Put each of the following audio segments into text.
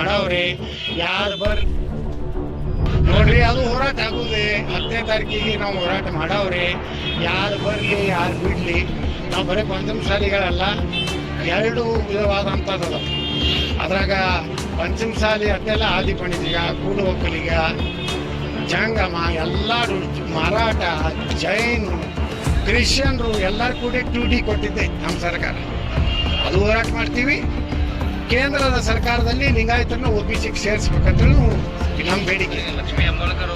ಮಾಡವ್ರಿ. ಯಾರು ನೋಡ್ರಿ, ಅದು ಹೋರಾಟ ಆಗುದೇ 10ನೇ ತಾರೀಕಿಗೆ ನಾವು ಹೋರಾಟ ಮಾಡವ್ರಿ. ಯಾರು ಬರ್ಲಿ ಯಾರು ಬಿಡ್ಲಿ, ನಾವು ಬರೀ ಪಂಚಮಸಾಲಿಗಳಲ್ಲ, 2 ವಿಧವಾದಂಥದ್ದು ಅದ್ರಾಗ ಪಂಚಮಸಾಲಿ ಅದೆಲ್ಲ ಆದಿಪಣಿಗ, ಕೂಡು ಒಕ್ಕಲಿಗ, ಜಂಗಮ, ಎಲ್ಲರೂ ಮರಾಠ, ಜೈನು, ಕ್ರಿಶ್ಚಿಯನ್ರು ಎಲ್ಲರೂ ಕೂಡ 2D ಕೊಟ್ಟಿದ್ದೆ ನಮ್ಮ ಸರ್ಕಾರ. ಅದು ಹೋರಾಟ ಮಾಡ್ತೀವಿ. ಕೇಂದ್ರದ ಸರ್ಕಾರದಲ್ಲಿ ಲಿಂಗಾಯತರನ್ನ OBCಗೆ ಸೇರಿಸ್ಬೇಕಂತ ನಮ್ಮ ಬೇಡಿಕೆ. ಲಕ್ಷ್ಮೀ ಹೆಬ್ಬಾಳ್ಕರ್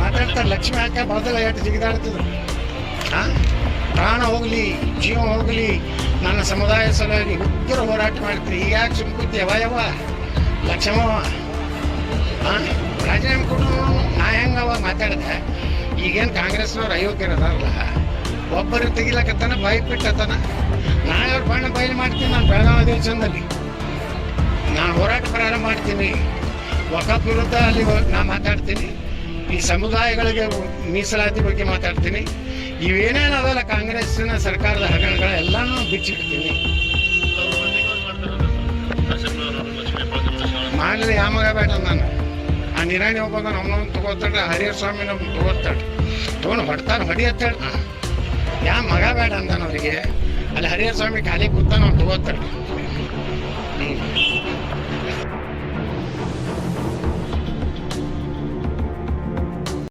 ಮಾತಾಡ್ತಾರೆ. ಲಕ್ಷ್ಮಿ ಅಕ್ಕ ಮೊದಲ ಎಷ್ಟು ಜಿಗಿದಾಡ್ತಿದ್ರು. ಪ್ರಾಣ ಹೋಗ್ಲಿ ಜೀವ ಹೋಗ್ಲಿ ನನ್ನ ಸಮುದಾಯ ಸಲುವಾಗಿ ಉಗ್ರ ಹೋರಾಟ ಮಾಡ್ತೀರಿ. ಈಗ ಯಾಕೆ ಸುಮ್ಕೂತಿ ಯಾವ ಲಕ್ಷ್ಮವ್ವ ರಾಜೀನಾಮೆ ಕೊಡು. ನಾ ಹೆಂಗವ ಮಾತಾಡಿದೆ. ಈಗೇನು ಕಾಂಗ್ರೆಸ್ನವ್ರು ಅಯೋಗ್ಯರದಾರಲ್ಲ, ಒಬ್ಬರು ತೆಗಿಲಕತ್ತಾನ, ಬಾಯಿ ಬಿಟ್ಟತನ. ನಾಳೆ ಅವ್ರ ಬಣ್ಣ ಬಯಲು ಮಾಡ್ತೀನಿ. ನಾನು ಬೆಳಗಾವಿ ಅಧಿವೇಶನದಲ್ಲಿ ನಾನು ಹೋರಾಟ ಪ್ರಾರಂಭ ಮಾಡ್ತೀನಿ. ವಕಫ್ ವಿರುದ್ಧ ಅಲ್ಲಿ ನಾ ಮಾತಾಡ್ತೀನಿ. ಈ ಸಮುದಾಯಗಳಿಗೆ ಮೀಸಲಾತಿ ಬಗ್ಗೆ ಮಾತಾಡ್ತೀನಿ. ಇವೇನೇನು ಅದಲ್ಲ ಕಾಂಗ್ರೆಸ್ಸಿನ ಸರ್ಕಾರದ ಹಗರಣಗಳೆಲ್ಲನೂ ಬಿಚ್ಚಿಡ್ತೀನಿ. ಮಾಡಲಿ ಯಾವ ಮಗ ಬೇಡ. ನಾನು ಆ ನಿರಾಣಿ ಒಬ್ಬ ಅವನೊಂದು ತಗೋತಾಳೆ, ಹರಿಹರ ಸ್ವಾಮಿನ ತಗೋತಾಳೆ, ತೊಗೊಂಡು ಹೊಡ್ತಾನೆ, ಹೊಡಿಯತ್ತಾಳೆ. ಯಾವ ಮಗ ಬೇಡ ಅಂತಾನ ಅವ್ರಿಗೆ. ಅಲ್ಲಿ ಹರಿಹರ ಸ್ವಾಮಿ ಖಾಲಿ ಕೂತಾನ, ಅವ್ನು ತಗೋತಾಳೆ.